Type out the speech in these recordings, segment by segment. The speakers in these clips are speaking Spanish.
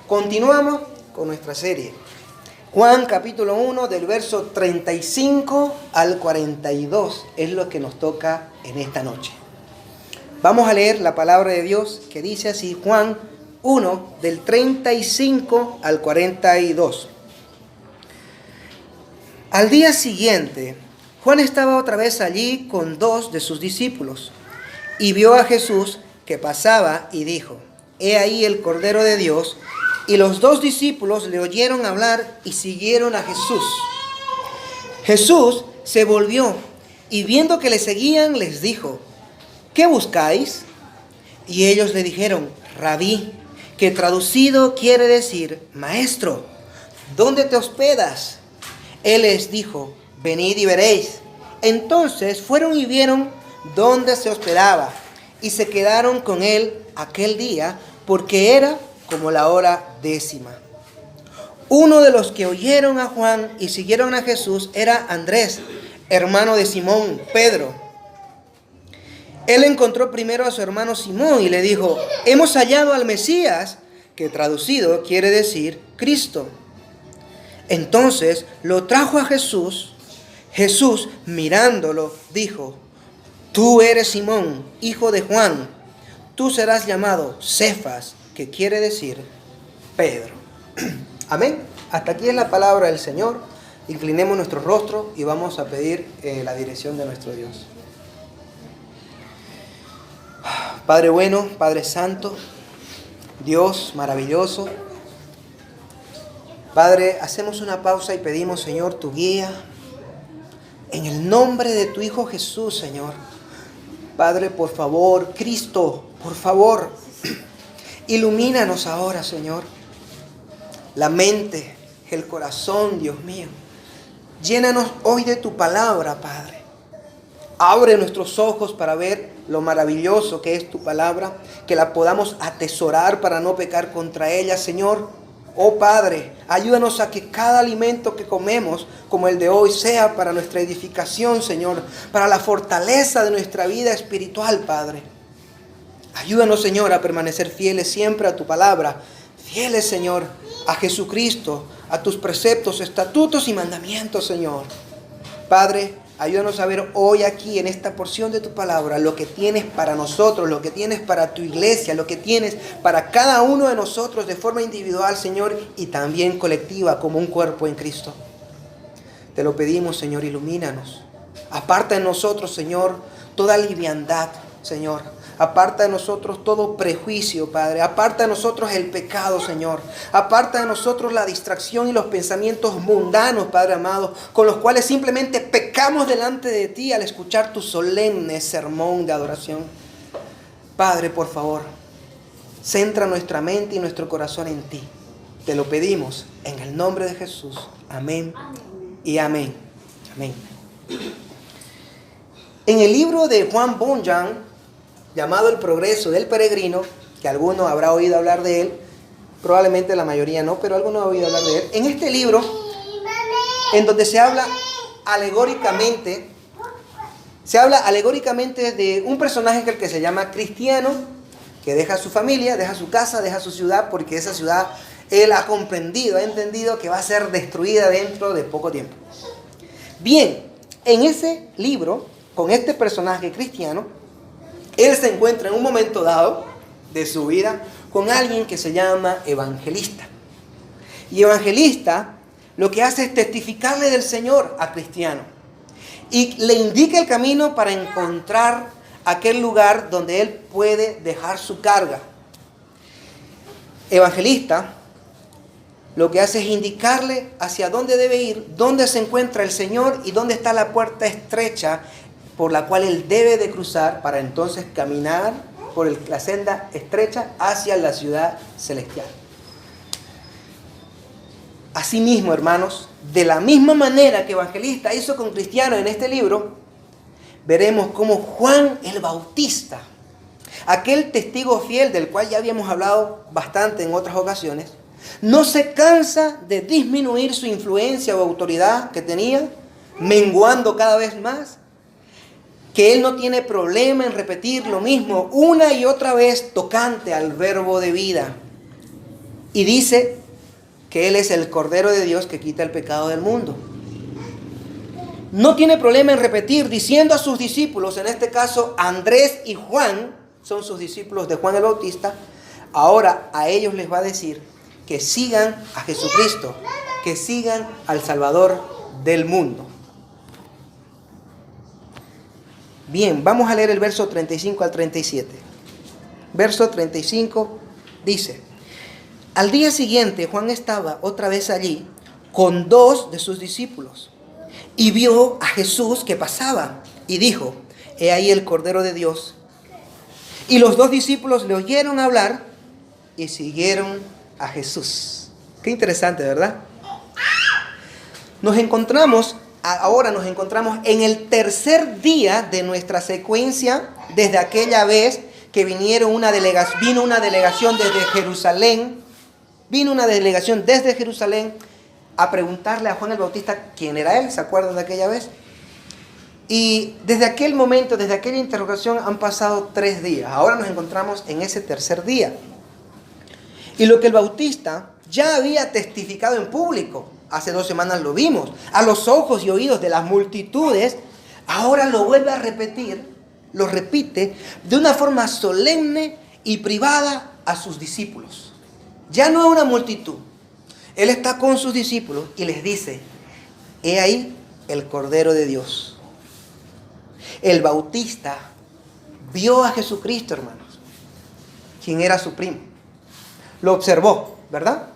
Continuamos con nuestra serie. Juan capítulo 1 del verso 35 al 42 es lo que nos toca en esta noche. Vamos a leer la palabra de Dios que dice así, Juan 1 del 35 al 42. Al día siguiente, Juan estaba otra vez allí con 2 de sus discípulos y vio a Jesús que pasaba y dijo, he ahí el Cordero de Dios. Y los 2 discípulos le oyeron hablar y siguieron a Jesús. Jesús se volvió y viendo que le seguían les dijo, ¿qué buscáis? Y ellos le dijeron, Rabí, que traducido quiere decir, Maestro, ¿dónde te hospedas? Él les dijo, venid y veréis. Entonces fueron y vieron dónde se hospedaba y se quedaron con él aquel día porque era como la hora 10. Uno de los que oyeron a Juan y siguieron a Jesús era Andrés, hermano de Simón, Pedro. Él encontró primero a su hermano Simón y le dijo, hemos hallado al Mesías, que traducido quiere decir Cristo. Entonces lo trajo a Jesús. Jesús, mirándolo, dijo, tú eres Simón, hijo de Juan, tú serás llamado Cefas, que quiere decir Pedro. Amén. Hasta aquí es la palabra del Señor. Inclinemos nuestro rostro y vamos a pedir la dirección de nuestro Dios. Padre bueno, Padre santo, Dios maravilloso. Padre, hacemos una pausa y pedimos, Señor, tu guía. En el nombre de tu Hijo Jesús, Señor. Padre, por favor, Cristo, por favor, ilumínanos ahora, Señor. La mente, el corazón, Dios mío. Llénanos hoy de tu palabra, Padre. Abre nuestros ojos para ver lo maravilloso que es tu palabra, que la podamos atesorar para no pecar contra ella, Señor. Oh Padre, ayúdanos a que cada alimento que comemos, como el de hoy, sea para nuestra edificación, Señor, para la fortaleza de nuestra vida espiritual, Padre. Ayúdanos, Señor, a permanecer fieles siempre a tu palabra, fieles, Señor, a Jesucristo, a tus preceptos, estatutos y mandamientos, Señor. Padre, ayúdanos a ver hoy aquí en esta porción de tu palabra lo que tienes para nosotros, lo que tienes para tu iglesia, lo que tienes para cada uno de nosotros de forma individual, Señor, y también colectiva como un cuerpo en Cristo. Te lo pedimos, Señor, ilumínanos. Aparta de nosotros, Señor, toda liviandad, Señor. Aparta de nosotros todo prejuicio, Padre. Aparta de nosotros el pecado, Señor. Aparta de nosotros la distracción y los pensamientos mundanos, Padre amado, con los cuales simplemente pecamos delante de ti al escuchar tu solemne sermón de adoración. Padre, por favor, centra nuestra mente y nuestro corazón en ti. Te lo pedimos en el nombre de Jesús. Amén y amén. Amén. En el libro de Juan Bunyan, llamado El Progreso del Peregrino, que alguno habrá oído hablar de él, probablemente la mayoría no, pero alguno ha oído hablar de él. En este libro, en donde se habla alegóricamente de un personaje que se llama Cristiano, que deja su familia, deja su casa, deja su ciudad, porque esa ciudad él ha comprendido, ha entendido que va a ser destruida dentro de poco tiempo. Bien, en ese libro, con este personaje cristiano, él se encuentra en un momento dado de su vida con alguien que se llama Evangelista. Y Evangelista lo que hace es testificarle del Señor a Cristiano. Y le indica el camino para encontrar aquel lugar donde él puede dejar su carga. Evangelista lo que hace es indicarle hacia dónde debe ir, dónde se encuentra el Señor y dónde está la puerta estrecha por la cual él debe de cruzar para entonces caminar por la senda estrecha hacia la ciudad celestial. Asimismo, hermanos, de la misma manera que Evangelista hizo con Cristiano en este libro, veremos cómo Juan el Bautista, aquel testigo fiel del cual ya habíamos hablado bastante en otras ocasiones, no se cansa de disminuir su influencia o autoridad que tenía, menguando cada vez más, que él no tiene problema en repetir lo mismo una y otra vez tocante al verbo de vida. y dice que Él es el Cordero de Dios que quita el pecado del mundo. No tiene problema en repetir, diciendo a sus discípulos, en este caso Andrés y Juan, son sus discípulos de Juan el Bautista, ahora a ellos les va a decir que sigan a Jesucristo, que sigan al Salvador del mundo. Bien, vamos a leer el verso 35 al 37. Verso 35 dice: al día siguiente Juan estaba otra vez allí con 2 de sus discípulos y vio a Jesús que pasaba y dijo: he ahí el Cordero de Dios. Y los 2 discípulos le oyeron hablar y siguieron a Jesús. Qué interesante, ¿verdad? Ahora nos encontramos en el tercer día de nuestra secuencia, desde aquella vez que vino una delegación desde Jerusalén. Vino una delegación desde Jerusalén a preguntarle a Juan el Bautista quién era él. ¿Se acuerdan de aquella vez? Y desde aquel momento, desde aquella interrogación, han pasado 3 días. Ahora nos encontramos en ese tercer día. Y lo que el Bautista ya había testificado en público, hace 2 semanas lo vimos, a los ojos y oídos de las multitudes, ahora lo vuelve a repetir, lo repite de una forma solemne y privada a sus discípulos. Ya no a una multitud. Él está con sus discípulos y les dice: he ahí el Cordero de Dios. El Bautista vio a Jesucristo, hermanos, quien era su primo. Lo observó, ¿verdad?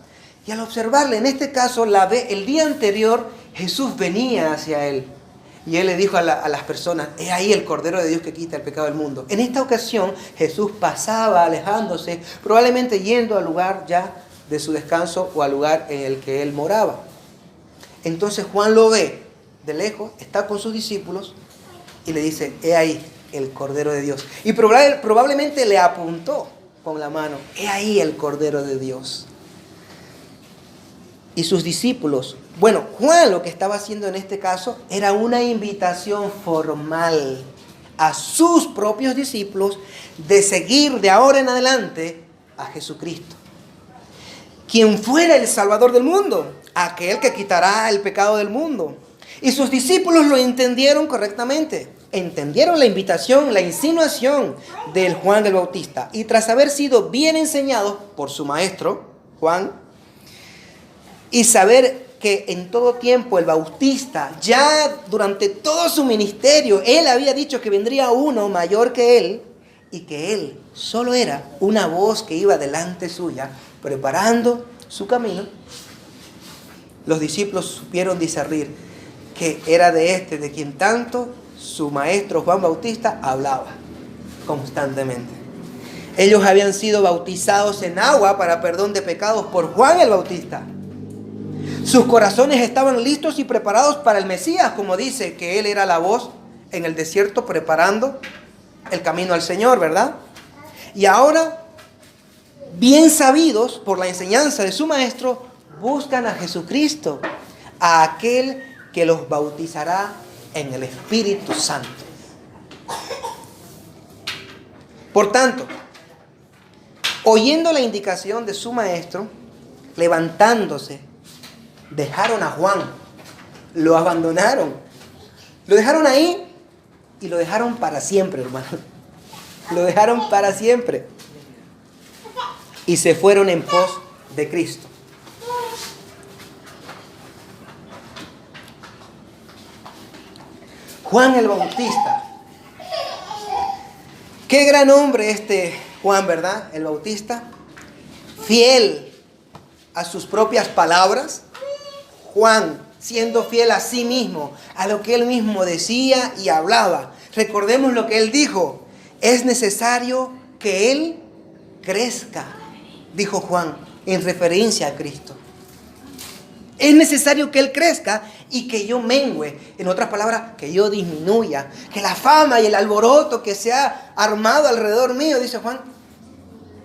Y al observarle, en este caso, el día anterior, Jesús venía hacia él. Y él le dijo a las personas: he ahí el Cordero de Dios que quita el pecado del mundo. En esta ocasión, Jesús pasaba alejándose, probablemente yendo al lugar ya de su descanso o al lugar en el que él moraba. Entonces Juan lo ve de lejos, está con sus discípulos y le dice: he ahí el Cordero de Dios. Y probablemente le apuntó con la mano: he ahí el Cordero de Dios. Y sus discípulos, bueno, Juan lo que estaba haciendo en este caso era una invitación formal a sus propios discípulos de seguir de ahora en adelante a Jesucristo, quien fuera el Salvador del mundo, aquel que quitará el pecado del mundo. Y sus discípulos lo entendieron correctamente. Entendieron la invitación, la insinuación del Juan el Bautista. Y tras haber sido bien enseñados por su maestro, Juan, y saber que en todo tiempo el Bautista, ya durante todo su ministerio, él había dicho que vendría uno mayor que él, y que él solo era una voz que iba delante suya, preparando su camino, los discípulos supieron discernir que era de quien tanto su maestro Juan Bautista hablaba constantemente. Ellos habían sido bautizados en agua para perdón de pecados por Juan el Bautista. Sus corazones estaban listos y preparados para el Mesías, como dice que él era la voz en el desierto preparando el camino al Señor, ¿verdad? Y ahora, bien sabidos por la enseñanza de su maestro, buscan a Jesucristo, a aquel que los bautizará en el Espíritu Santo. Por tanto, oyendo la indicación de su maestro, levantándose, dejaron a Juan, lo abandonaron, lo dejaron ahí y lo dejaron para siempre, hermano. Lo dejaron para siempre. Y se fueron en pos de Cristo. Juan el Bautista. Qué gran hombre este Juan, ¿verdad? El Bautista. Fiel a sus propias palabras. Juan, siendo fiel a sí mismo, a lo que él mismo decía y hablaba. Recordemos lo que él dijo: es necesario que él crezca, dijo Juan, en referencia a Cristo. Es necesario que él crezca y que yo mengüe. En otras palabras, que yo disminuya. Que la fama y el alboroto que se ha armado alrededor mío, dice Juan,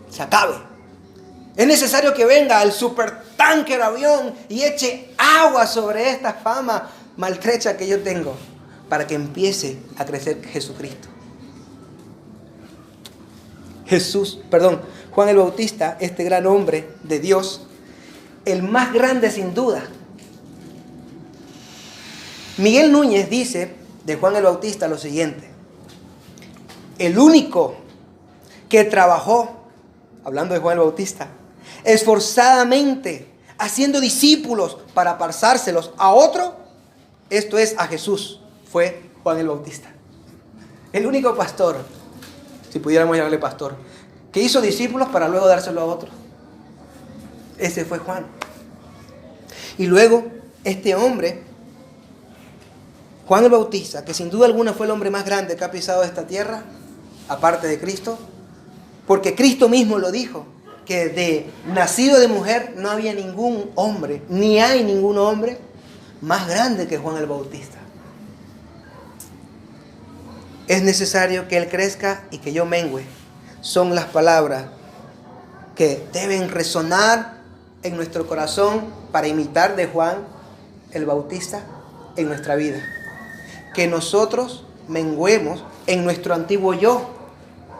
se acabe. Es necesario que venga el supertanker avión y eche agua sobre esta fama maltrecha que yo tengo, para que empiece a crecer Jesucristo. Juan el Bautista, este gran hombre de Dios, el más grande sin duda. Miguel Núñez dice de Juan el Bautista lo siguiente: el único que trabajó, hablando de Juan el Bautista, esforzadamente haciendo discípulos para pasárselos a otro, esto es a Jesús, fue Juan el Bautista. El único pastor, si pudiéramos llamarle pastor, que hizo discípulos para luego dárselo a otro. Ese fue Juan. Y luego este hombre, Juan el Bautista, que sin duda alguna fue el hombre más grande que ha pisado esta tierra, aparte de Cristo, porque Cristo mismo lo dijo, que de nacido de mujer no había ningún hombre, ni hay ningún hombre más grande que Juan el Bautista. Es necesario que Él crezca y que yo mengüe. Son las palabras que deben resonar en nuestro corazón para imitar de Juan el Bautista en nuestra vida. Que nosotros menguemos en nuestro antiguo yo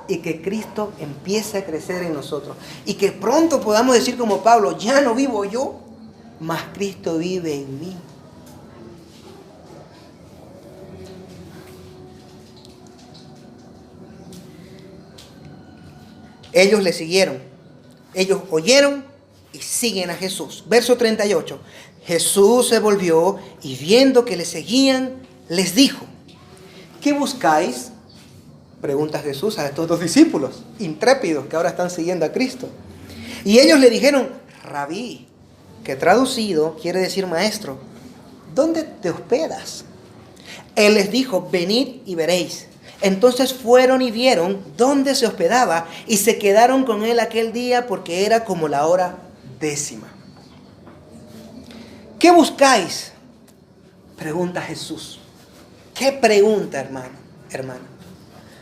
y que Cristo empiece a crecer en nosotros. Y que pronto podamos decir como Pablo: ya no vivo yo, mas Cristo vive en mí. Ellos le siguieron. Ellos oyeron y siguen a Jesús. Verso 38. Jesús se volvió y viendo que le seguían, les dijo: ¿qué buscáis? Pregunta Jesús a estos dos discípulos intrépidos que ahora están siguiendo a Cristo. Y ellos le dijeron: Rabí, que traducido quiere decir maestro, ¿dónde te hospedas? Él les dijo: venid y veréis. Entonces fueron y vieron dónde se hospedaba y se quedaron con él aquel día porque era como la hora 10:00. ¿Qué buscáis? Pregunta Jesús. ¿Qué pregunta, hermano?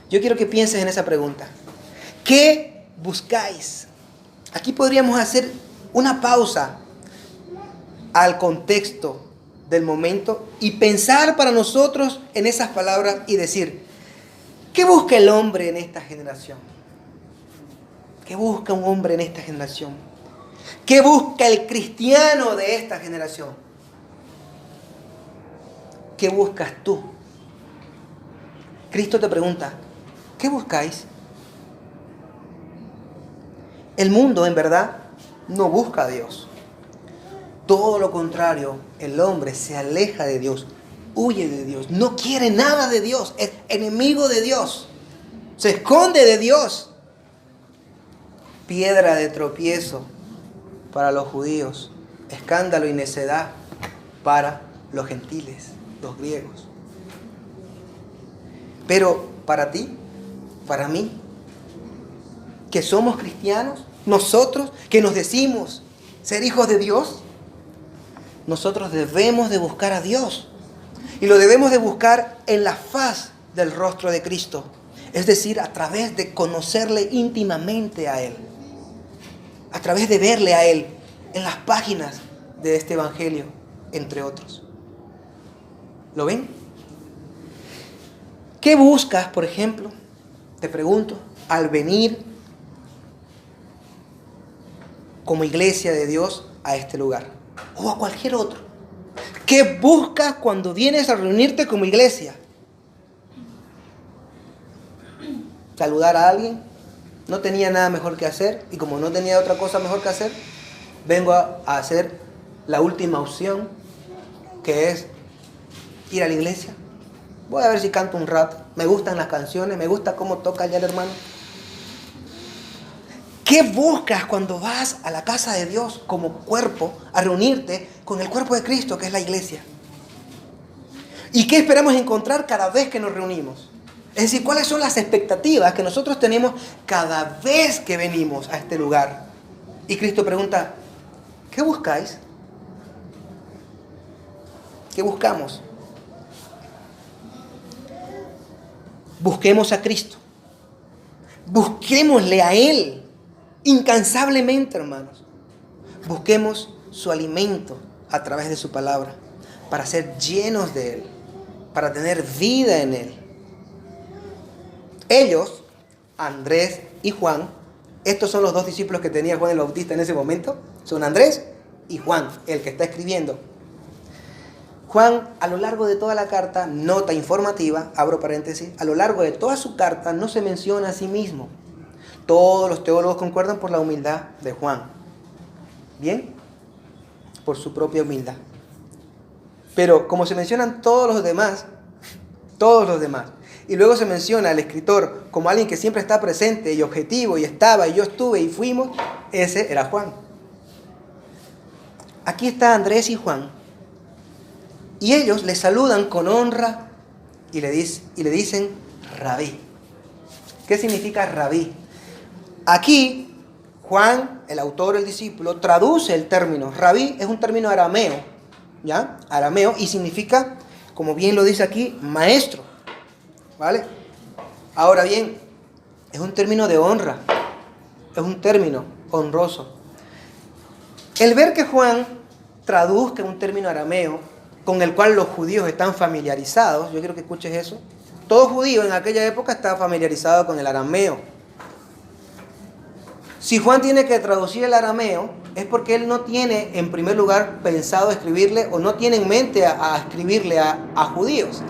Yo quiero que pienses en esa pregunta. ¿Qué buscáis? Aquí podríamos hacer una pausa al contexto del momento y pensar para nosotros en esas palabras y decir: ¿qué busca el hombre en esta generación? ¿Qué busca un hombre en esta generación? ¿Qué busca el cristiano de esta generación? ¿Qué buscas tú? Cristo te pregunta: ¿qué buscáis? El mundo, en verdad, no busca a Dios. Todo lo contrario, el hombre se aleja de Dios, huye de Dios, no quiere nada de Dios, es enemigo de Dios, se esconde de Dios. Piedra de tropiezo para los judíos, escándalo y necedad para los gentiles, los griegos. Pero para ti, para mí, que somos cristianos, nosotros que nos decimos ser hijos de Dios, nosotros debemos de buscar a Dios. Y lo debemos de buscar en la faz del rostro de Cristo. Es decir, a través de conocerle íntimamente a Él. A través de verle a Él en las páginas de este Evangelio, entre otros. ¿Lo ven? ¿Qué buscas, por ejemplo? Te pregunto, al venir como iglesia de Dios a este lugar o a cualquier otro. ¿Qué buscas cuando vienes a reunirte como iglesia? ¿Saludar a alguien? No tenía nada mejor que hacer y como no tenía otra cosa mejor que hacer, vengo a hacer la última opción, que es ir a la iglesia. Voy a ver si canto un rato. Me gustan las canciones, me gusta cómo toca allá el hermano. ¿Qué buscas cuando vas a la casa de Dios como cuerpo a reunirte con el cuerpo de Cristo, que es la iglesia? ¿Y qué esperamos encontrar cada vez que nos reunimos? Es decir, ¿cuáles son las expectativas que nosotros tenemos cada vez que venimos a este lugar? Y Cristo pregunta: ¿qué buscáis? ¿Qué buscamos? Busquemos a Cristo. Busquémosle a Él. Incansablemente, hermanos. Busquemos su alimento a través de su palabra para ser llenos de Él, para tener vida en Él. Ellos, Andrés y Juan, Estos son los dos discípulos que tenía Juan el Bautista en ese momento. Son Andrés y Juan, el que está escribiendo. Juan, a lo largo de toda la carta, nota informativa, abro paréntesis, a lo largo de toda su carta no se menciona a sí mismo. Todos los teólogos concuerdan por la humildad de Juan. ¿Bien? Por su propia humildad. Pero como se mencionan todos los demás, y luego se menciona al escritor como alguien que siempre está presente y objetivo, y estaba, y yo estuve, y fuimos, ese era Juan. Aquí está Andrés y Juan, y ellos le saludan con honra y le dicen Rabí. ¿Qué significa Rabí? Aquí Juan, el autor, el discípulo, traduce el término. Rabí es un término arameo, ¿ya? Arameo, y significa, como bien lo dice aquí, maestro, ¿vale? Ahora bien, es un término de honra, es un término honroso. El ver que Juan traduzca un término arameo con el cual los judíos están familiarizados, yo quiero que escuches eso. Todo judío en aquella época estaba familiarizado con el arameo. Si Juan tiene que traducir el arameo, es porque él no tiene, en primer lugar, pensado escribirle, o no tiene en mente a escribirle a judíos.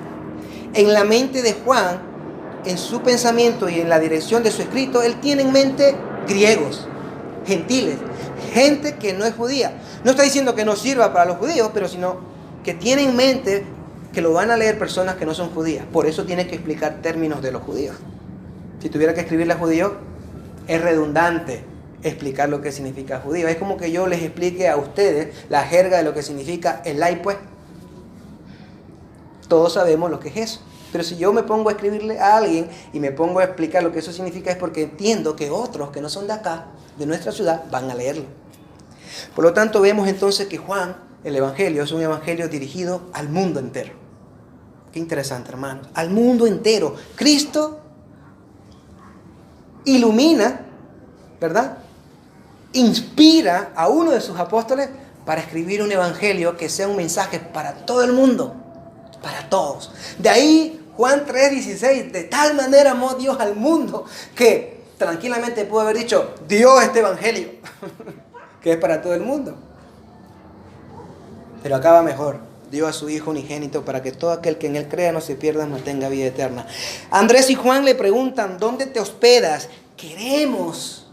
En la mente de Juan, en su pensamiento y en la dirección de su escrito, él tiene en mente griegos, gentiles, gente que no es judía. No está diciendo que no sirva para los judíos, pero sino que tiene en mente que lo van a leer personas que no son judías. Por eso tiene que explicar términos de los judíos. Si tuviera que escribirle a judíos, es redundante explicar lo que significa judío. Es como que yo les explique a ustedes la jerga de lo que significa el lai, pues. Todos sabemos lo que es eso. Pero si yo me pongo a escribirle a alguien y me pongo a explicar lo que eso significa, es porque entiendo que otros que no son de acá, de nuestra ciudad, van a leerlo. Por lo tanto, vemos entonces que Juan, el evangelio, es un evangelio dirigido al mundo entero. Qué interesante, hermanos. Al mundo entero. Cristo ilumina, ¿verdad? Inspira a uno de sus apóstoles para escribir un evangelio que sea un mensaje para todo el mundo, para todos. De ahí Juan 3:16, de tal manera amó Dios al mundo que tranquilamente pudo haber dicho, dio este evangelio, que es para todo el mundo. Pero acaba mejor, dio a su Hijo unigénito para que todo aquel que en él crea no se pierda, mas tenga vida eterna. Andrés y Juan le preguntan, ¿dónde te hospedas? Queremos,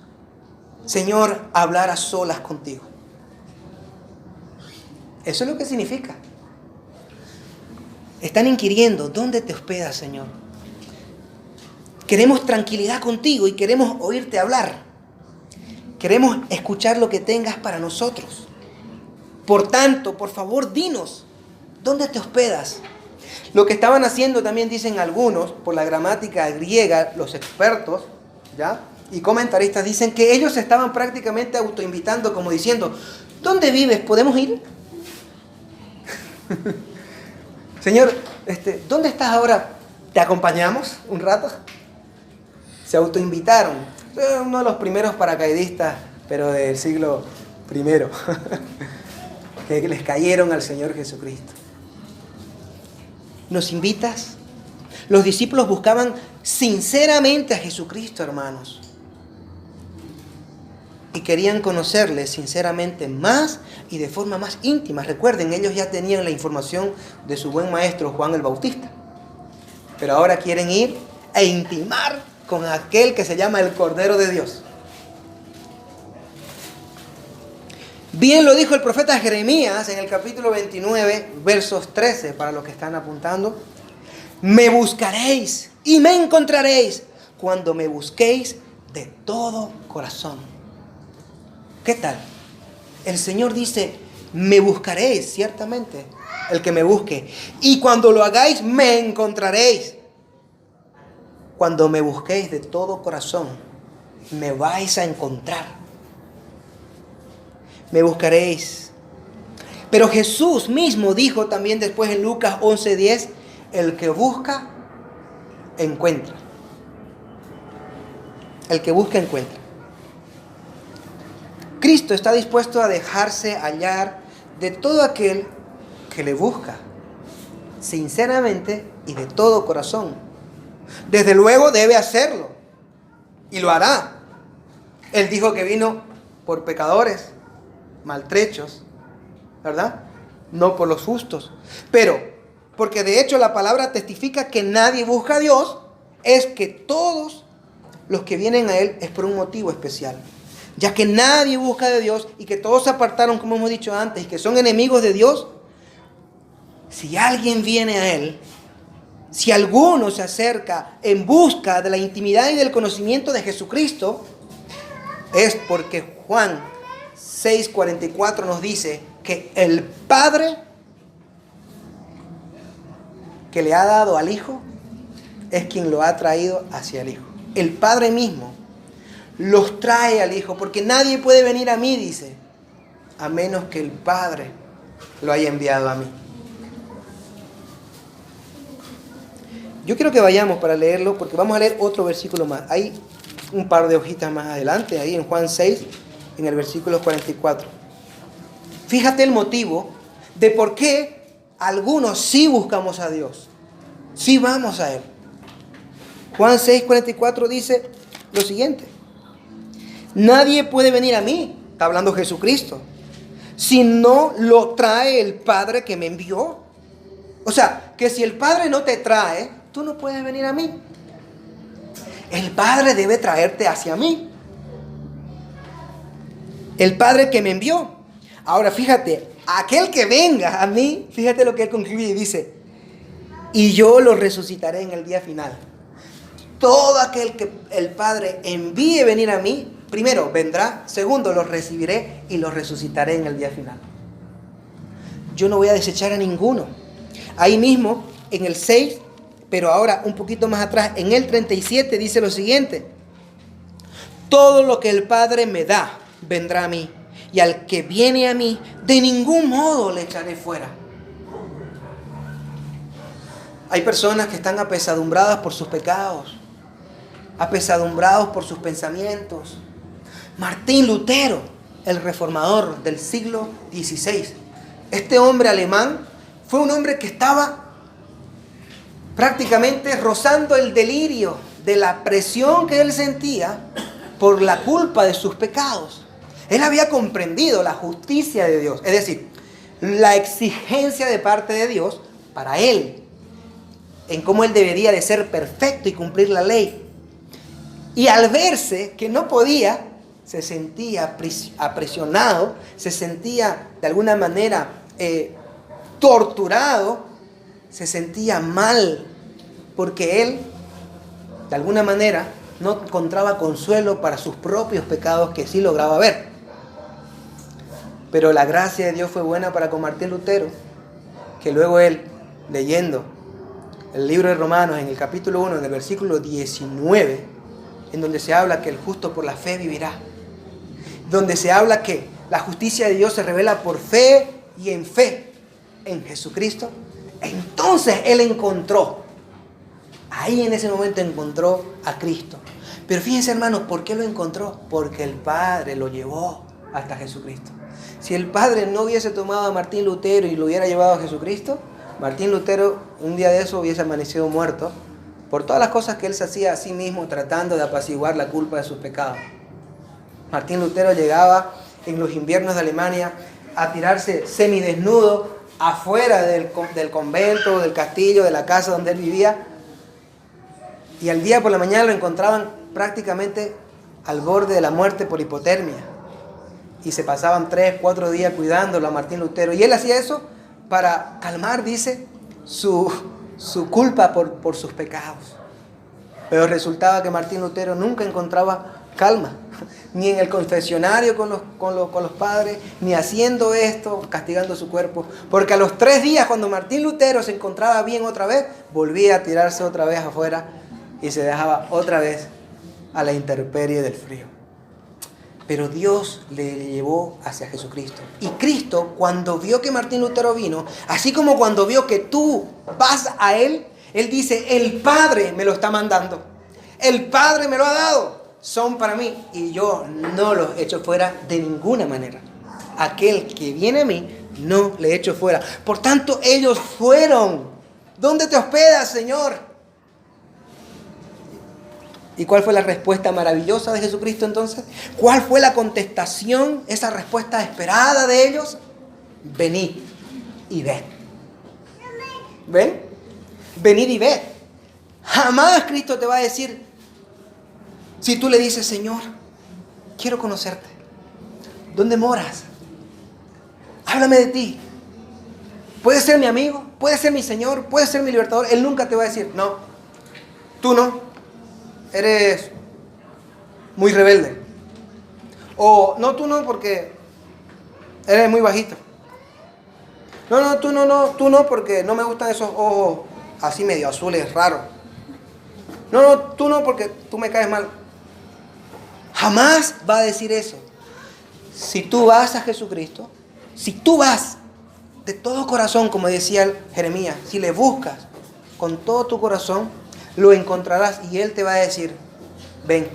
Señor, hablar a solas contigo. Eso es lo que significa. Están inquiriendo, ¿dónde te hospedas, Señor? Queremos tranquilidad contigo y queremos oírte hablar. Queremos escuchar lo que tengas para nosotros. Por tanto, por favor, dinos, ¿dónde te hospedas? Lo que estaban haciendo también dicen algunos, por la gramática griega, los expertos, ¿ya? Y comentaristas dicen que ellos se estaban prácticamente autoinvitando, como diciendo, ¿dónde vives? ¿Podemos ir? Señor, ¿dónde estás ahora? ¿Te acompañamos un rato? Se autoinvitaron. Uno de los primeros paracaidistas, pero del siglo I, que les cayeron al Señor Jesucristo. ¿Nos invitas? Los discípulos buscaban sinceramente a Jesucristo, hermanos. Y querían conocerle sinceramente más y de forma más íntima. Recuerden, ellos ya tenían la información de su buen maestro Juan el Bautista. Pero ahora quieren ir e intimar con aquel que se llama el Cordero de Dios. Bien lo dijo el profeta Jeremías en el capítulo 29, versos 13, para los que están apuntando. Me buscaréis y me encontraréis cuando me busquéis de todo corazón. ¿Qué tal? El Señor dice, me buscaréis, ciertamente, el que me busque. Y cuando lo hagáis, me encontraréis. Cuando me busquéis de todo corazón, me vais a encontrar. Me buscaréis. Pero Jesús mismo dijo también después en Lucas 11:10, el que busca, encuentra. El que busca, encuentra. Cristo está dispuesto a dejarse hallar de todo aquel que le busca, sinceramente y de todo corazón. Desde luego debe hacerlo, y lo hará. Él dijo que vino por pecadores, maltrechos, ¿verdad? No por los justos. Pero, porque de hecho la palabra testifica que nadie busca a Dios, es que todos los que vienen a Él es por un motivo especial. Ya que nadie busca de Dios y que todos se apartaron, como hemos dicho antes, y que son enemigos de Dios, si alguien viene a Él, si alguno se acerca en busca de la intimidad y del conocimiento de Jesucristo, es porque Juan 6:44 nos dice que el Padre que le ha dado al Hijo es quien lo ha traído hacia el Hijo. El Padre mismo los trae al Hijo, porque nadie puede venir a mí, dice, a menos que el Padre lo haya enviado a mí. Yo quiero que vayamos para leerlo, porque vamos a leer otro versículo más. Hay un par de hojitas más adelante, ahí en Juan 6, en el versículo 44. Fíjate el motivo de por qué algunos sí buscamos a Dios, sí vamos a Él. Juan 6:44 dice lo siguiente: nadie puede venir a mí, está hablando Jesucristo, si no lo trae el Padre que me envió. O sea, que si el Padre no te trae, tú no puedes venir a mí. El Padre debe traerte hacia mí. El Padre que me envió. Ahora fíjate, aquel que venga a mí, fíjate lo que él concluye y dice: y yo lo resucitaré en el día final. Todo aquel que el Padre envíe venir a mí, primero vendrá, segundo los recibiré y los resucitaré en el día final. Yo no voy a desechar a ninguno. Ahí mismo, en el 6, pero ahora un poquito más atrás, en el 37 dice lo siguiente: todo lo que el Padre me da, vendrá a mí, y al que viene a mí, de ningún modo le echaré fuera. Hay personas que están apesadumbradas por sus pecados, apesadumbrados por sus pensamientos. Martín Lutero, el reformador del siglo XVI, este hombre alemán fue un hombre que estaba prácticamente rozando el delirio de la presión que él sentía por la culpa de sus pecados. Él había comprendido la justicia de Dios, es decir, la exigencia de parte de Dios para él, en cómo él debería de ser perfecto y cumplir la ley. Y al verse que no podía, se sentía apresionado, se sentía de alguna manera torturado, se sentía mal, porque él, de alguna manera, no encontraba consuelo para sus propios pecados que sí lograba ver. Pero la gracia de Dios fue buena para con Martín Lutero, que luego él, leyendo el libro de Romanos, en el capítulo 1, en el versículo 19, en donde se habla que el justo por la fe vivirá, donde se habla que la justicia de Dios se revela por fe y en fe en Jesucristo, entonces él encontró, ahí en ese momento encontró a Cristo. Pero fíjense, hermanos, ¿por qué lo encontró? Porque el Padre lo llevó hasta Jesucristo. Si el Padre no hubiese tomado a Martín Lutero y lo hubiera llevado a Jesucristo, Martín Lutero un día de eso hubiese amanecido muerto por todas las cosas que él se hacía a sí mismo tratando de apaciguar la culpa de sus pecados. Martín Lutero llegaba en los inviernos de Alemania a tirarse semidesnudo afuera del convento, del castillo, de la casa donde él vivía, y al día por la mañana lo encontraban prácticamente al borde de la muerte por hipotermia, y se pasaban 3-4 días cuidándolo a Martín Lutero, y él hacía eso para calmar, dice, su culpa por sus pecados. Pero resultaba que Martín Lutero nunca encontraba calma, ni en el confesionario con los padres, ni haciendo esto, castigando su cuerpo, porque a los 3 días, cuando Martín Lutero se encontraba bien otra vez, volvía a tirarse otra vez afuera y se dejaba otra vez a la intemperie del frío. Pero Dios le llevó hacia Jesucristo. Y Cristo, cuando vio que Martín Lutero vino, así como cuando vio que tú vas a Él, Él dice: el Padre me lo está mandando, el Padre me lo ha dado, son para mí, y yo no los echo fuera de ninguna manera. Aquel que viene a mí, no le echo fuera. Por tanto, ellos fueron. ¿Dónde te hospedas, Señor? ¿Y cuál fue la respuesta maravillosa de Jesucristo entonces? ¿Cuál fue la contestación, esa respuesta esperada de ellos? Venid y ved. ¿Ven? Venid y ved. Jamás Cristo te va a decir, si tú le dices, Señor, quiero conocerte. ¿Dónde moras? Háblame de ti. Puedes ser mi amigo, puedes ser mi Señor, puedes ser mi libertador. Él nunca te va a decir, no, tú no. Eres muy rebelde. O no, tú no, porque eres muy bajito. No, tú no, porque no me gustan esos ojos así medio azules, raros. No, tú no, porque tú me caes mal. Jamás va a decir eso. Si tú vas a Jesucristo, si tú vas de todo corazón, como decía Jeremías, si le buscas con todo tu corazón, lo encontrarás y Él te va a decir, ven,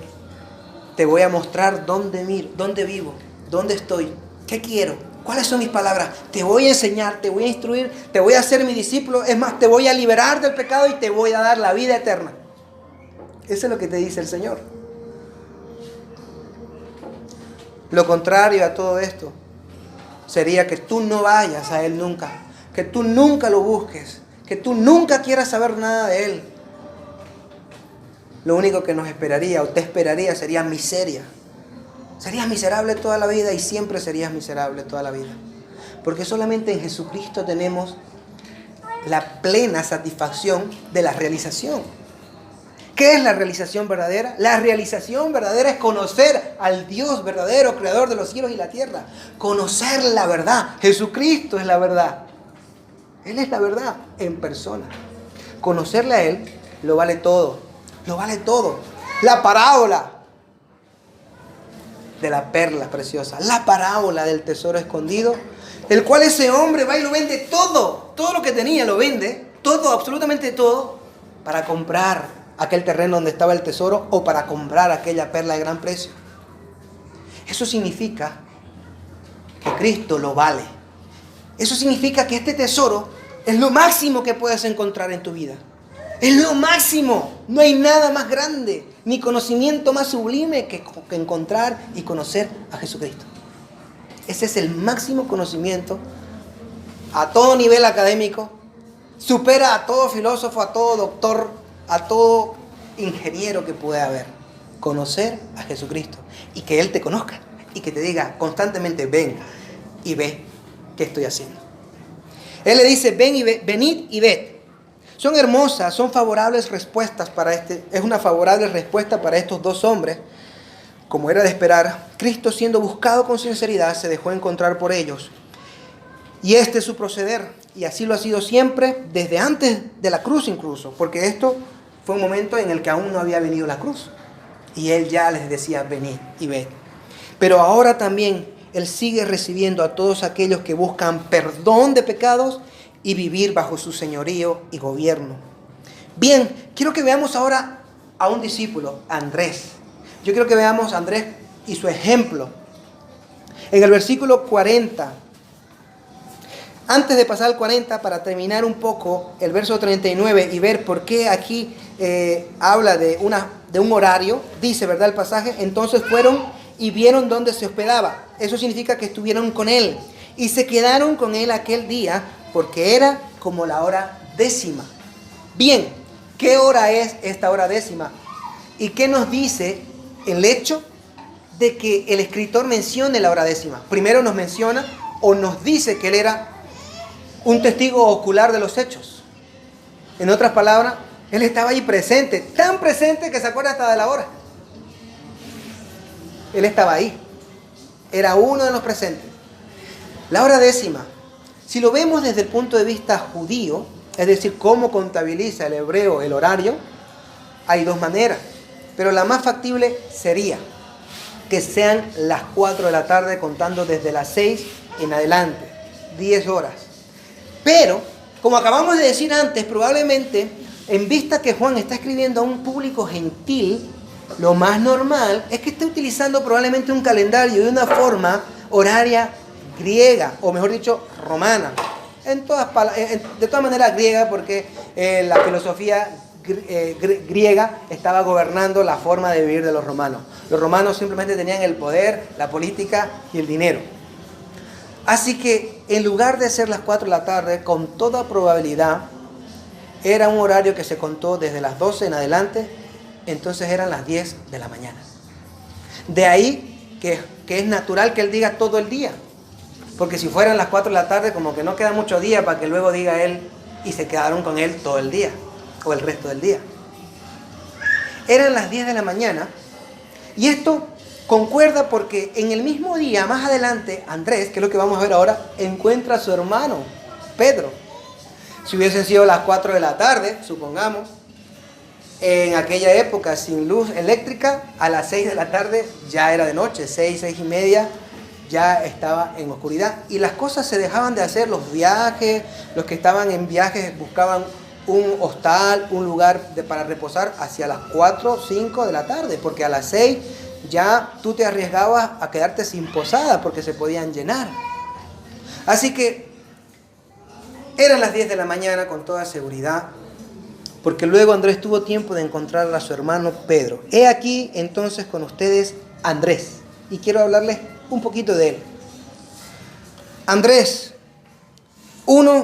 te voy a mostrar dónde vivo, dónde estoy, qué quiero, cuáles son mis palabras. Te voy a enseñar, te voy a instruir, te voy a hacer mi discípulo. Es más, te voy a liberar del pecado y te voy a dar la vida eterna. Eso es lo que te dice el Señor. Lo contrario a todo esto sería que tú no vayas a Él nunca, que tú nunca lo busques, que tú nunca quieras saber nada de Él. Lo único que nos esperaría o te esperaría sería miseria. Serías miserable toda la vida y siempre serías miserable toda la vida. Porque solamente en Jesucristo tenemos la plena satisfacción de la realización. ¿Qué es la realización verdadera? La realización verdadera es conocer al Dios verdadero, creador de los cielos y la tierra. Conocer la verdad. Jesucristo es la verdad. Él es la verdad en persona. Conocerle a Él lo vale todo. Lo vale todo. La parábola de la perla preciosa. La parábola del tesoro escondido. El cual ese hombre va y lo vende todo. Todo lo que tenía lo vende. Todo, absolutamente todo. Para comprar aquel terreno donde estaba el tesoro o para comprar aquella perla de gran precio. Eso significa que Cristo lo vale. Eso significa que este tesoro es lo máximo que puedes encontrar en tu vida. Es lo máximo. No hay nada más grande ni conocimiento más sublime que encontrar y conocer a Jesucristo. Ese es el máximo conocimiento a todo nivel académico. Supera a todo filósofo, a todo doctor, a todo ingeniero que pueda haber. Conocer a Jesucristo y que Él te conozca y que te diga constantemente, ven y ve qué estoy haciendo. Él le dice, ven y ve, venid y ved. Son hermosas, son favorables respuestas para es una favorable respuesta para estos dos hombres. Como era de esperar, Cristo, siendo buscado con sinceridad, se dejó encontrar por ellos. Y este es su proceder, y así lo ha sido siempre, desde antes de la cruz incluso, porque esto fue un momento en el que aún no había venido la cruz. Y Él ya les decía, venid y ved. Pero ahora también Él sigue recibiendo a todos aquellos que buscan perdón de pecados y vivir bajo su señorío y gobierno. Bien, quiero que veamos ahora a un discípulo, Andrés. Yo quiero que veamos a Andrés y su ejemplo. En el versículo 40, antes de pasar al 40, para terminar un poco el verso 39 y ver por qué aquí habla de un horario, dice, ¿verdad? El pasaje, entonces fueron y vieron dónde se hospedaba. Eso significa que estuvieron con Él y se quedaron con Él aquel día, porque era como la hora 10. Bien, ¿qué hora es esta hora 10? ¿Y qué nos dice el hecho de que el escritor mencione la hora 10? Primero nos menciona o nos dice que Él era un testigo ocular de los hechos. En otras palabras, Él estaba ahí presente, tan presente que se acuerda hasta de la hora. Él estaba ahí. Era uno de los presentes. La hora 10. Si lo vemos desde el punto de vista judío, es decir, cómo contabiliza el hebreo el horario, hay dos maneras. Pero la más factible sería que sean las 4 de la tarde contando desde las 6 en adelante, 10 horas. Pero, como acabamos de decir antes, probablemente, en vista que Juan está escribiendo a un público gentil, lo más normal es que esté utilizando probablemente un calendario de una forma horaria griega, o mejor dicho, romana. De todas maneras griega, porque la filosofía griega estaba gobernando la forma de vivir de los romanos. Los romanos simplemente tenían el poder, la política y el dinero. Así que en lugar de ser las 4 de la tarde, con toda probabilidad, era un horario que se contó desde las 12 en adelante, entonces eran las 10 de la mañana. De ahí que es natural que él diga todo el día, porque si fueran las 4 de la tarde, como que no queda mucho día para que luego diga él, y se quedaron con él todo el día, o el resto del día. Eran las 10 de la mañana, y esto concuerda porque en el mismo día, más adelante, Andrés, que es lo que vamos a ver ahora, encuentra a su hermano, Pedro. Si hubiesen sido las 4 de la tarde, supongamos, en aquella época sin luz eléctrica, a las 6 de la tarde ya era de noche, 6 y media, ya estaba en oscuridad. Y las cosas se dejaban de hacer, los viajes, los que estaban en viajes buscaban un hostal, un lugar para reposar hacia las 4 o 5 de la tarde, porque a las 6 ya tú te arriesgabas a quedarte sin posada porque se podían llenar. Así que eran las 10 de la mañana con toda seguridad, porque luego Andrés tuvo tiempo de encontrar a su hermano Pedro. He aquí entonces con ustedes Andrés, y quiero hablarles un poquito de él. Andrés,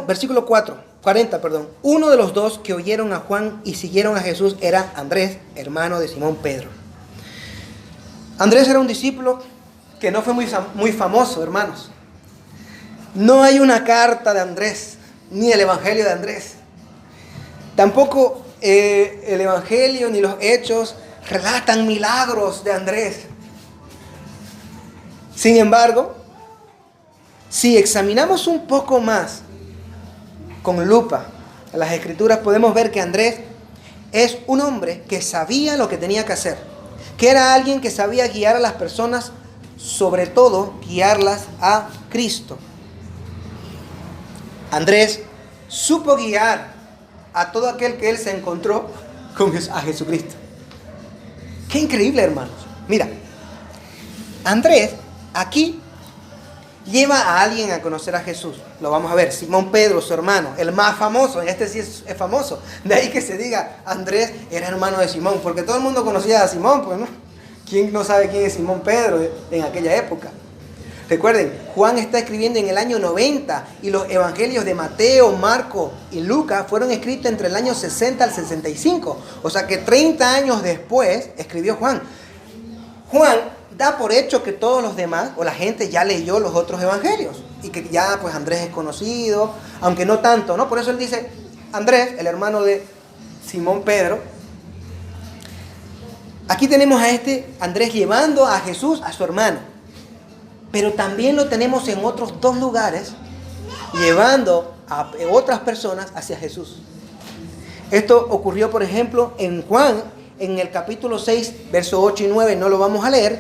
versículo 40, uno de los dos que oyeron a Juan y siguieron a Jesús era Andrés, hermano de Simón Pedro. Andrés era un discípulo que no fue muy famoso, hermanos. No hay una carta de Andrés, ni el Evangelio de Andrés. Tampoco el Evangelio ni los Hechos relatan milagros de Andrés. Sin embargo, si examinamos un poco más con lupa las Escrituras, podemos ver que Andrés es un hombre que sabía lo que tenía que hacer, que era alguien que sabía guiar a las personas, sobre todo guiarlas a Cristo. Andrés supo guiar a todo aquel que él se encontró a Jesucristo. Qué increíble, hermanos. Mira, Andrés aquí lleva a alguien a conocer a Jesús. Lo vamos a ver. Simón Pedro, su hermano, el más famoso. Este sí es famoso. De ahí que se diga Andrés era hermano de Simón, porque todo el mundo conocía a Simón, pues, ¿no? ¿Quién no sabe quién es Simón Pedro en aquella época? Recuerden, Juan está escribiendo en el año 90 y los evangelios de Mateo, Marco y Lucas fueron escritos entre el año 60 al 65. O sea que 30 años después escribió Juan. Juan da por hecho que todos los demás o la gente ya leyó los otros evangelios y que ya pues Andrés es conocido, aunque no tanto, ¿no? Por eso él dice Andrés, el hermano de Simón Pedro. Aquí tenemos a Andrés llevando a Jesús a su hermano. Pero también lo tenemos en otros 2 lugares, llevando a otras personas hacia Jesús. Esto ocurrió, por ejemplo, en Juan, en el capítulo 6, versos 8 y 9, no lo vamos a leer.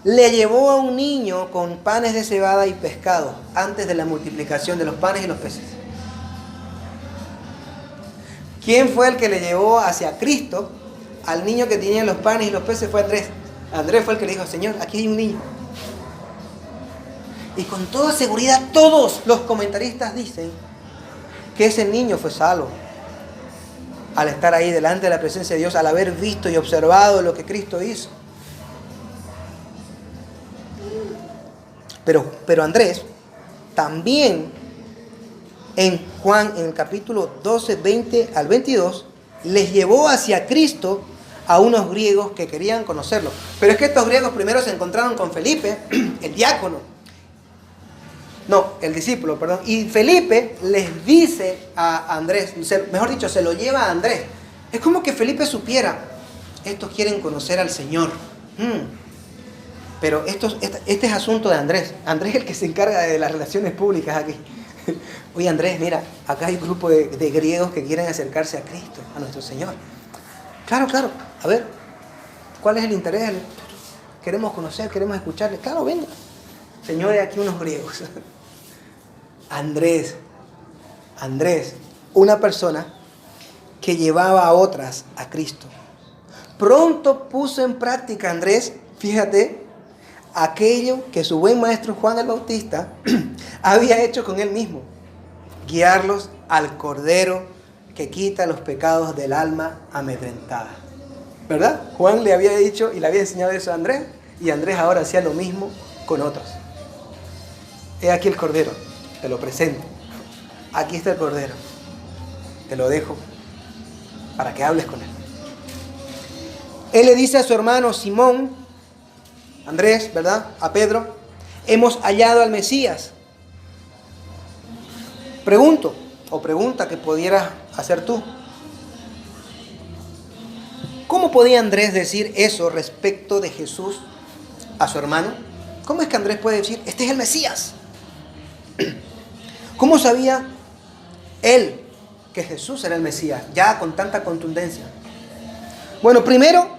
Le llevó a un niño con panes de cebada y pescado, antes de la multiplicación de los panes y los peces. ¿Quién fue el que le llevó hacia Cristo al niño que tenía los panes y los peces? Fue Andrés. Andrés fue el que le dijo, Señor, aquí hay un niño. Y con toda seguridad todos los comentaristas dicen que ese niño fue salvo al estar ahí delante de la presencia de Dios, al haber visto y observado lo que Cristo hizo. Pero Andrés también en Juan, en el capítulo 12, 20 al 22, les llevó hacia Cristo a unos griegos que querían conocerlo. Pero es que estos griegos primero se encontraron con Felipe, el diácono. No, el discípulo, perdón. Y Felipe les dice a Andrés, mejor dicho, se lo lleva a Andrés. Es como que Felipe supiera, estos quieren conocer al Señor. Pero este es asunto de Andrés. Andrés es el que se encarga de las relaciones públicas aquí. Oye, Andrés, mira, acá hay un grupo de griegos que quieren acercarse a Cristo, a nuestro Señor. Claro. A ver, ¿cuál es el interés? Queremos conocer, queremos escucharle. Claro, venga. Señores, aquí unos griegos. Andrés, una persona que llevaba a otras a Cristo. Pronto puso en práctica Andrés, fíjate, aquello que su buen maestro Juan el Bautista había hecho con él mismo. Guiarlos al Cordero que quita los pecados del alma amedrentada. ¿Verdad? Juan le había dicho y le había enseñado eso a Andrés, y Andrés ahora hacía lo mismo con otros. He aquí el Cordero, te lo presento. Aquí está el Cordero, te lo dejo para que hables con él. Él le dice a su hermano Simón, Andrés, ¿verdad? A Pedro, hemos hallado al Mesías. Pregunta que pudieras hacer tú. ¿Cómo podía Andrés decir eso respecto de Jesús a su hermano? ¿Cómo es que Andrés puede decir, este es el Mesías? ¿Cómo sabía él que Jesús era el Mesías, ya con tanta contundencia? Bueno, primero,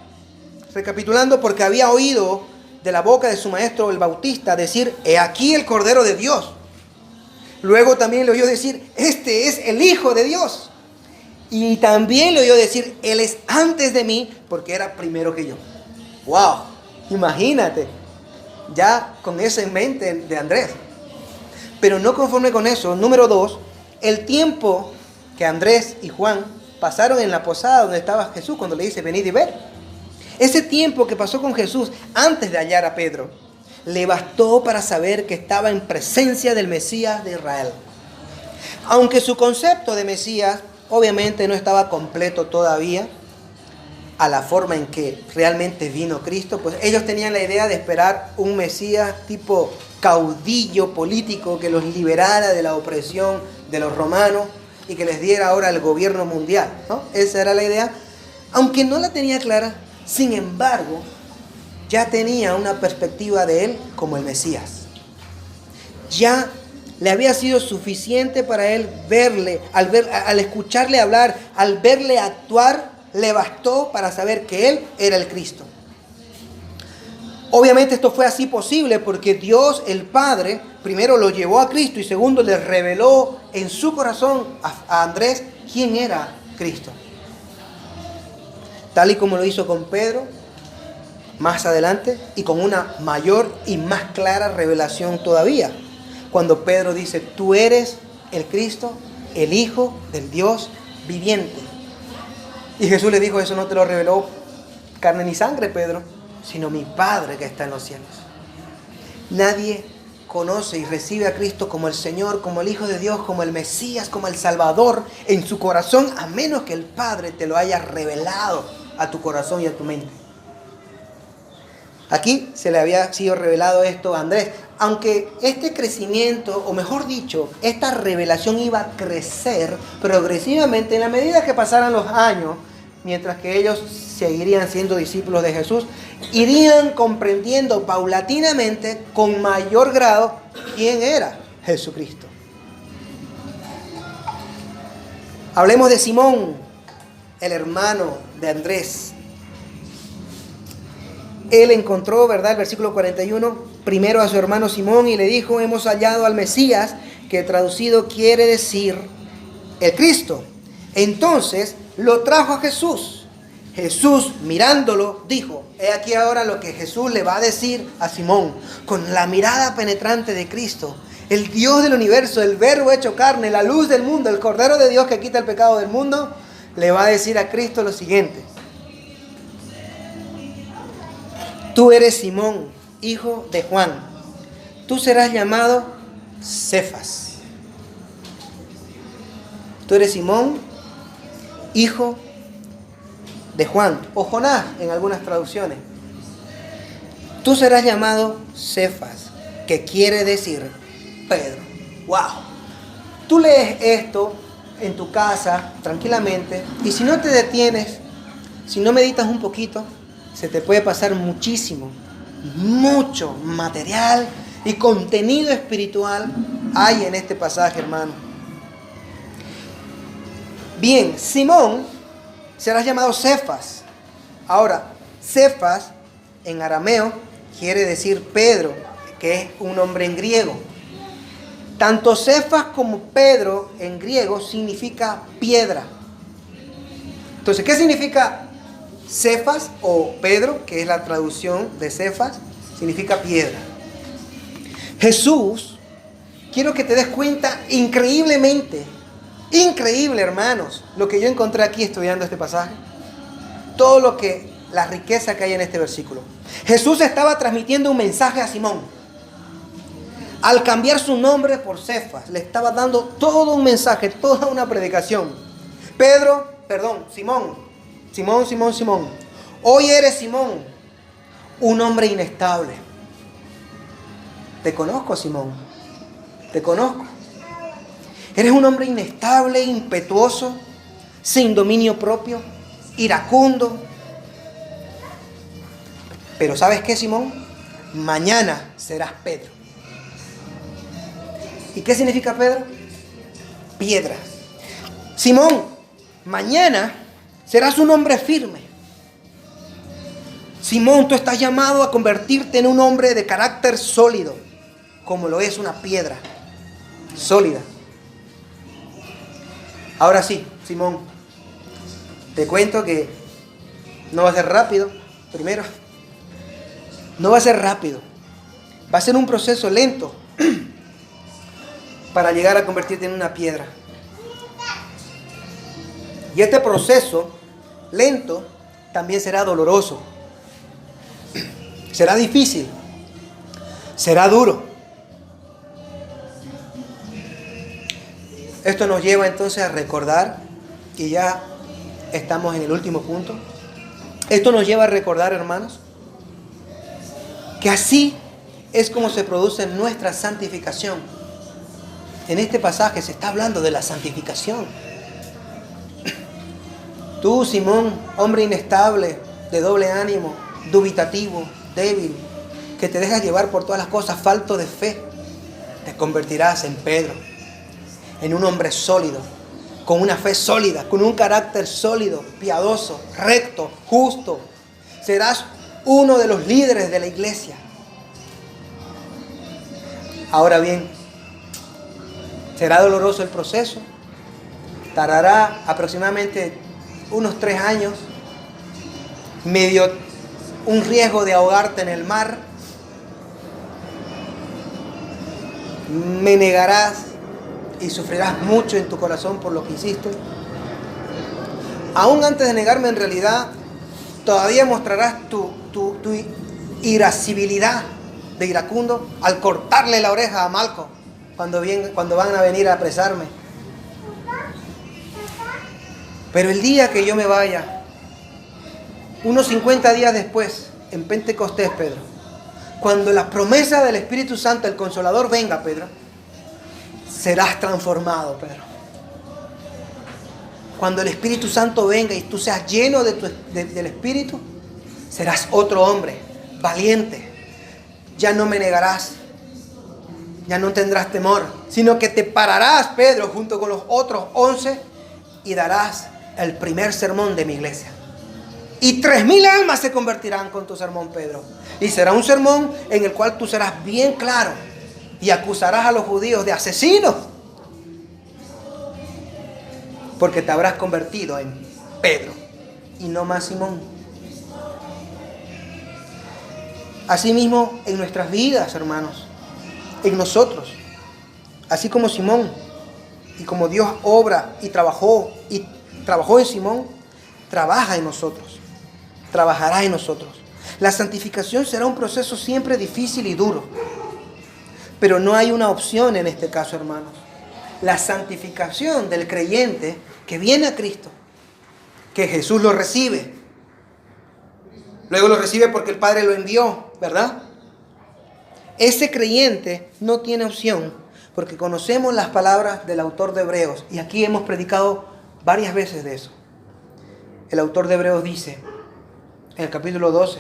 recapitulando, porque había oído de la boca de su maestro el Bautista decir, he aquí el Cordero de Dios. Luego también le oyó decir, este es el Hijo de Dios. Y también le oyó decir, Él es antes de mí, porque era primero que yo. ¡Wow! Imagínate, ya con eso en mente de Andrés. Pero no conforme con eso, número 2, el tiempo que Andrés y Juan pasaron en la posada donde estaba Jesús, cuando le dice, venid y ver. Ese tiempo que pasó con Jesús antes de hallar a Pedro, le bastó para saber que estaba en presencia del Mesías de Israel. Aunque su concepto de Mesías obviamente no estaba completo todavía a la forma en que realmente vino Cristo, pues ellos tenían la idea de esperar un Mesías tipo caudillo político que los liberara de la opresión de los romanos y que les diera ahora el gobierno mundial, ¿no? Esa era la idea, aunque no la tenía clara. Sin embargo, ya tenía una perspectiva de él como el Mesías. Ya le había sido suficiente para él verle, al escucharle hablar, al verle actuar, le bastó para saber que él era el Cristo. Obviamente esto fue así posible porque Dios, el Padre, primero lo llevó a Cristo y segundo le reveló en su corazón a Andrés quién era Cristo. Tal y como lo hizo con Pedro más adelante y con una mayor y más clara revelación todavía. Cuando Pedro dice, tú eres el Cristo, el Hijo del Dios viviente. Y Jesús le dijo, eso no te lo reveló carne ni sangre, Pedro, sino mi Padre que está en los cielos. Nadie conoce y recibe a Cristo como el Señor, como el Hijo de Dios, como el Mesías, como el Salvador en su corazón, a menos que el Padre te lo haya revelado a tu corazón y a tu mente. Aquí se le había sido revelado esto a Andrés, aunque este crecimiento, o mejor dicho, esta revelación iba a crecer progresivamente en la medida que pasaran los años, mientras que ellos seguirían siendo discípulos de Jesús, irían comprendiendo paulatinamente, con mayor grado, quién era Jesucristo. Hablemos de Simón, el hermano de Andrés. Él encontró, ¿verdad? El versículo 41, primero a su hermano Simón y le dijo, hemos hallado al Mesías, que traducido quiere decir el Cristo. Entonces lo trajo a Jesús. Jesús, mirándolo, dijo, he aquí ahora lo que Jesús le va a decir a Simón, con la mirada penetrante de Cristo, el Dios del universo, el Verbo hecho carne, la luz del mundo, el Cordero de Dios que quita el pecado del mundo, le va a decir a Cristo lo siguiente. Tú eres Simón, hijo de Juan. Tú serás llamado Cefas. Tú eres Simón, hijo de Juan, o Jonás en algunas traducciones. Tú serás llamado Cefas, que quiere decir Pedro. ¡Wow! Tú lees esto en tu casa tranquilamente y si no te detienes, si no meditas un poquito, se te puede pasar muchísimo, mucho material y contenido espiritual hay en este pasaje, hermano. Bien, Simón será llamado Cefas. Ahora, Cefas en arameo quiere decir Pedro, que es un nombre en griego. Tanto Cefas como Pedro en griego significa piedra. Entonces, ¿qué significa Cefas o Pedro, que es la traducción de Cefas? Significa piedra. Jesús, quiero que te des cuenta increíblemente Increíble, hermanos, lo que yo encontré aquí estudiando este pasaje. La riqueza que hay en este versículo. Jesús estaba transmitiendo un mensaje a Simón. Al cambiar su nombre por Cefas, le estaba dando todo un mensaje, toda una predicación. Simón, hoy eres Simón, un hombre inestable. Te conozco, Simón, te conozco. Eres un hombre inestable, impetuoso, sin dominio propio, iracundo. Pero ¿sabes qué, Simón? Mañana serás Pedro. ¿Y qué significa Pedro? Piedra. Simón, mañana serás un hombre firme. Simón, tú estás llamado a convertirte en un hombre de carácter sólido, como lo es una piedra sólida. Ahora sí, Simón, te cuento que no va a ser rápido. Primero, no va a ser rápido. Va a ser un proceso lento para llegar a convertirte en una piedra. Y este proceso lento también será doloroso. Será difícil. Será duro. Esto nos lleva entonces a recordar, y ya estamos en el último punto. Esto nos lleva a recordar, hermanos, que así es como se produce nuestra santificación. En este pasaje se está hablando de la santificación. Tú, Simón, hombre inestable, de doble ánimo, dubitativo, débil, que te dejas llevar por todas las cosas, falto de fe, te convertirás en Pedro, en un hombre sólido, con una fe sólida, con un carácter sólido, piadoso, recto, justo. Serás uno de los líderes de la iglesia. Ahora bien, será doloroso el proceso. Tardará aproximadamente unos 3 años. Medio un riesgo de ahogarte en el mar. Me negarás y sufrirás mucho en tu corazón por lo que hiciste. Aún antes de negarme, en realidad, todavía mostrarás tu irascibilidad de iracundo al cortarle la oreja a Malco cuando van a venir a apresarme. Pero el día que yo me vaya, unos 50 días después, en Pentecostés, Pedro, cuando la promesa del Espíritu Santo, el Consolador, venga, Pedro, serás transformado, Pedro. Cuando el Espíritu Santo venga y tú seas lleno del Espíritu, serás otro hombre, valiente. Ya no me negarás, ya no tendrás temor, sino que te pararás, Pedro, junto con los otros 11 y darás el primer sermón de mi iglesia. Y 3,000 almas se convertirán con tu sermón, Pedro. Y será un sermón en el cual tú serás bien claro y acusarás a los judíos de asesinos, porque te habrás convertido en Pedro y no más Simón. Asimismo, en nuestras vidas, hermanos, en nosotros, así como Simón, y como Dios obra y trabajó en Simón, trabaja en nosotros, trabajará en nosotros. La santificación será un proceso siempre difícil y duro, pero no hay una opción en este caso, hermanos. La santificación del creyente que viene a Cristo, que Jesús lo recibe, luego lo recibe porque el Padre lo envió, ¿verdad? Ese creyente no tiene opción, porque conocemos las palabras del autor de Hebreos, y aquí hemos predicado varias veces de eso. El autor de Hebreos dice, en el capítulo 12,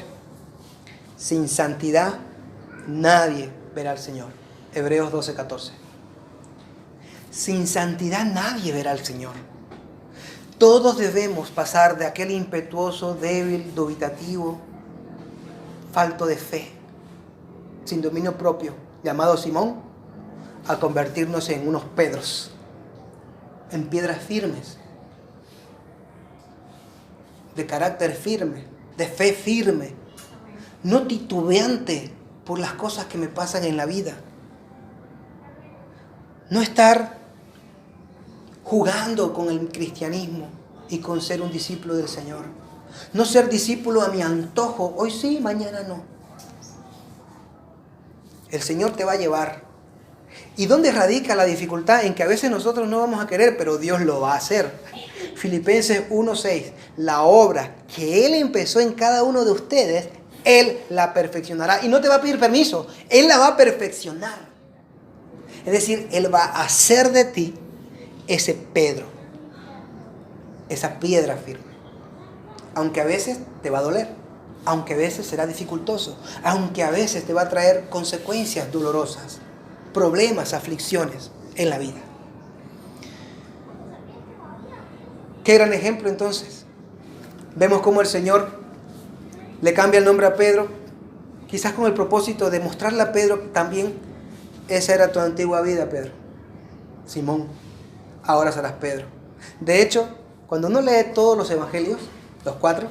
sin santidad nadie verá al Señor. Hebreos 12:14. Sin santidad nadie verá al Señor. Todos debemos pasar de aquel impetuoso, débil, dubitativo, falto de fe, sin dominio propio, llamado Simón, a convertirnos en unos Pedros, en piedras firmes, de carácter firme, de fe firme, no titubeante por las cosas que me pasan en la vida. No estar jugando con el cristianismo y con ser un discípulo del Señor. No ser discípulo a mi antojo, hoy sí, mañana no. El Señor te va a llevar. ¿Y dónde radica la dificultad? En que a veces nosotros no vamos a querer, pero Dios lo va a hacer. Filipenses 1:6, la obra que Él empezó en cada uno de ustedes, Él la perfeccionará. Y no te va a pedir permiso, Él la va a perfeccionar. Es decir, Él va a hacer de ti ese Pedro, esa piedra firme. Aunque a veces te va a doler, aunque a veces será dificultoso, aunque a veces te va a traer consecuencias dolorosas, problemas, aflicciones en la vida. Qué gran ejemplo entonces. Vemos cómo el Señor le cambia el nombre a Pedro, quizás con el propósito de mostrarle a Pedro también, esa era tu antigua vida, Pedro. Simón, ahora serás Pedro. De hecho, cuando uno lee todos los evangelios, los 4,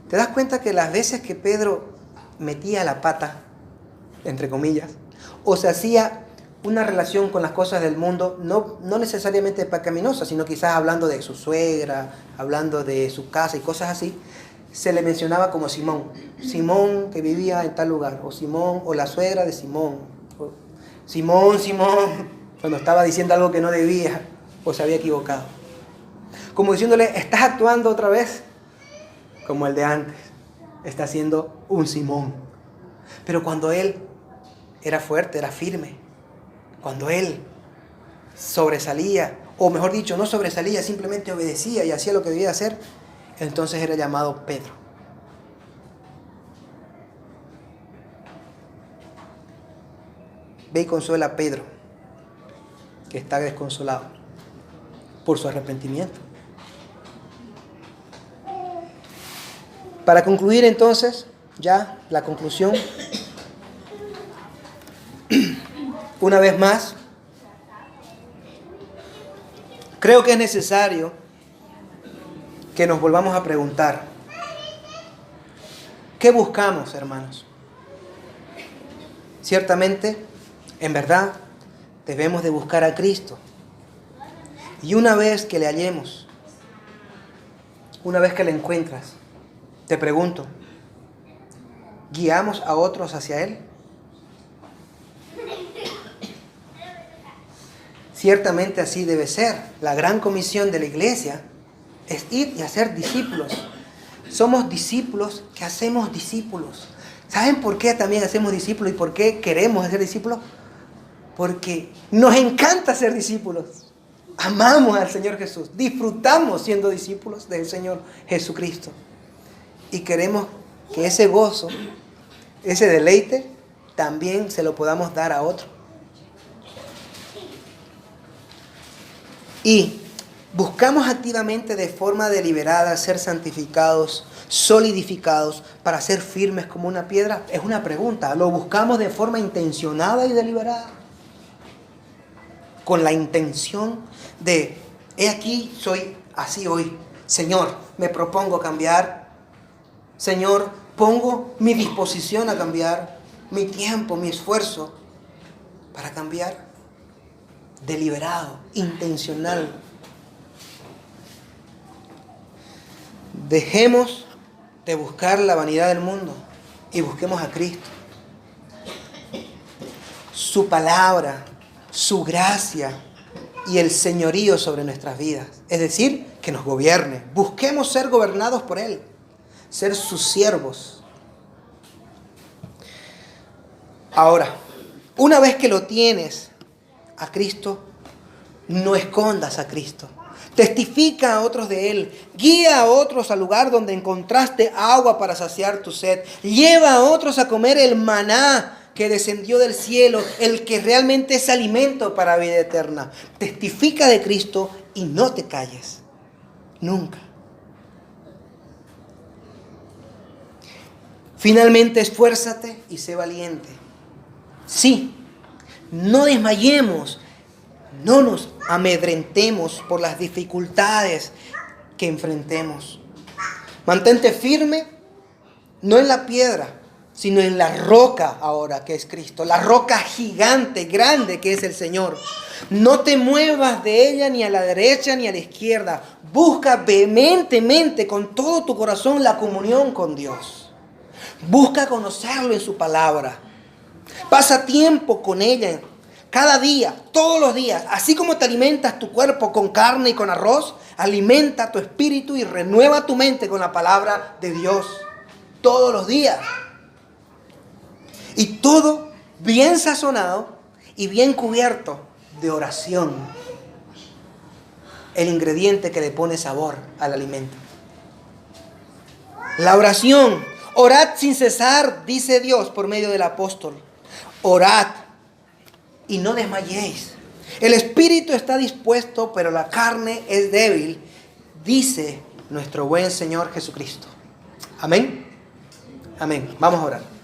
te das cuenta que las veces que Pedro metía la pata, entre comillas, o se hacía una relación con las cosas del mundo, no necesariamente pecaminosa, sino quizás hablando de su suegra, hablando de su casa y cosas así, se le mencionaba como Simón. Simón que vivía en tal lugar, o Simón, o la suegra de Simón. O Simón, cuando estaba diciendo algo que no debía, o se había equivocado. Como diciéndole, estás actuando otra vez como el de antes. Está siendo un Simón. Pero cuando él era fuerte, era firme, cuando él sobresalía, o mejor dicho, no sobresalía, simplemente obedecía y hacía lo que debía hacer, entonces era llamado Pedro. Ve y consuela a Pedro, que está desconsolado por su arrepentimiento. Para concluir entonces, ya la conclusión, una vez más, creo que es necesario que nos volvamos a preguntar, ¿qué buscamos, hermanos? Ciertamente, en verdad, debemos de buscar a Cristo. Y una vez que le hallemos, una vez que le encuentras, te pregunto, ¿guiamos a otros hacia Él? Ciertamente así debe ser. La gran comisión de la iglesia es ir y hacer discípulos. Somos discípulos que hacemos discípulos. ¿Saben por qué también hacemos discípulos y por qué queremos hacer discípulos? Porque nos encanta ser discípulos. Amamos al Señor Jesús. Disfrutamos siendo discípulos del Señor Jesucristo. Y queremos que ese gozo, ese deleite, también se lo podamos dar a otro. Y buscamos activamente de forma deliberada ser santificados, solidificados, para ser firmes como una piedra. Es una pregunta. ¿Lo buscamos de forma intencionada y deliberada? Con la intención de, he aquí, soy así hoy. Señor, me propongo cambiar. Señor, pongo mi disposición a cambiar, mi tiempo, mi esfuerzo para cambiar. Deliberado, intencional. Dejemos de buscar la vanidad del mundo y busquemos a Cristo. Su palabra, su gracia y el señorío sobre nuestras vidas. Es decir, que nos gobierne. Busquemos ser gobernados por Él, ser sus siervos. Ahora, una vez que lo tienes a Cristo, no escondas a Cristo. Testifica a otros de Él. Guía a otros al lugar donde encontraste agua para saciar tu sed. Lleva a otros a comer el maná que descendió del cielo, el que realmente es alimento para vida eterna. Testifica de Cristo y no te calles. Nunca. Finalmente, esfuérzate y sé valiente. Sí, no desmayemos, no nos amedrentemos por las dificultades que enfrentemos. Mantente firme, no en la piedra, sino en la roca ahora que es Cristo, la roca gigante, grande que es el Señor. No te muevas de ella ni a la derecha ni a la izquierda. Busca vehementemente con todo tu corazón la comunión con Dios. Busca conocerlo en su palabra. Pasa tiempo con ella cada día, todos los días. Así como te alimentas tu cuerpo con carne y con arroz, alimenta tu espíritu y renueva tu mente con la palabra de Dios todos los días. Y todo bien sazonado y bien cubierto de oración. El ingrediente que le pone sabor al alimento. La oración. Orad sin cesar, dice Dios por medio del apóstol. Orad y no desmayéis. El espíritu está dispuesto, pero la carne es débil, dice nuestro buen Señor Jesucristo. Amén. Amén. Vamos a orar.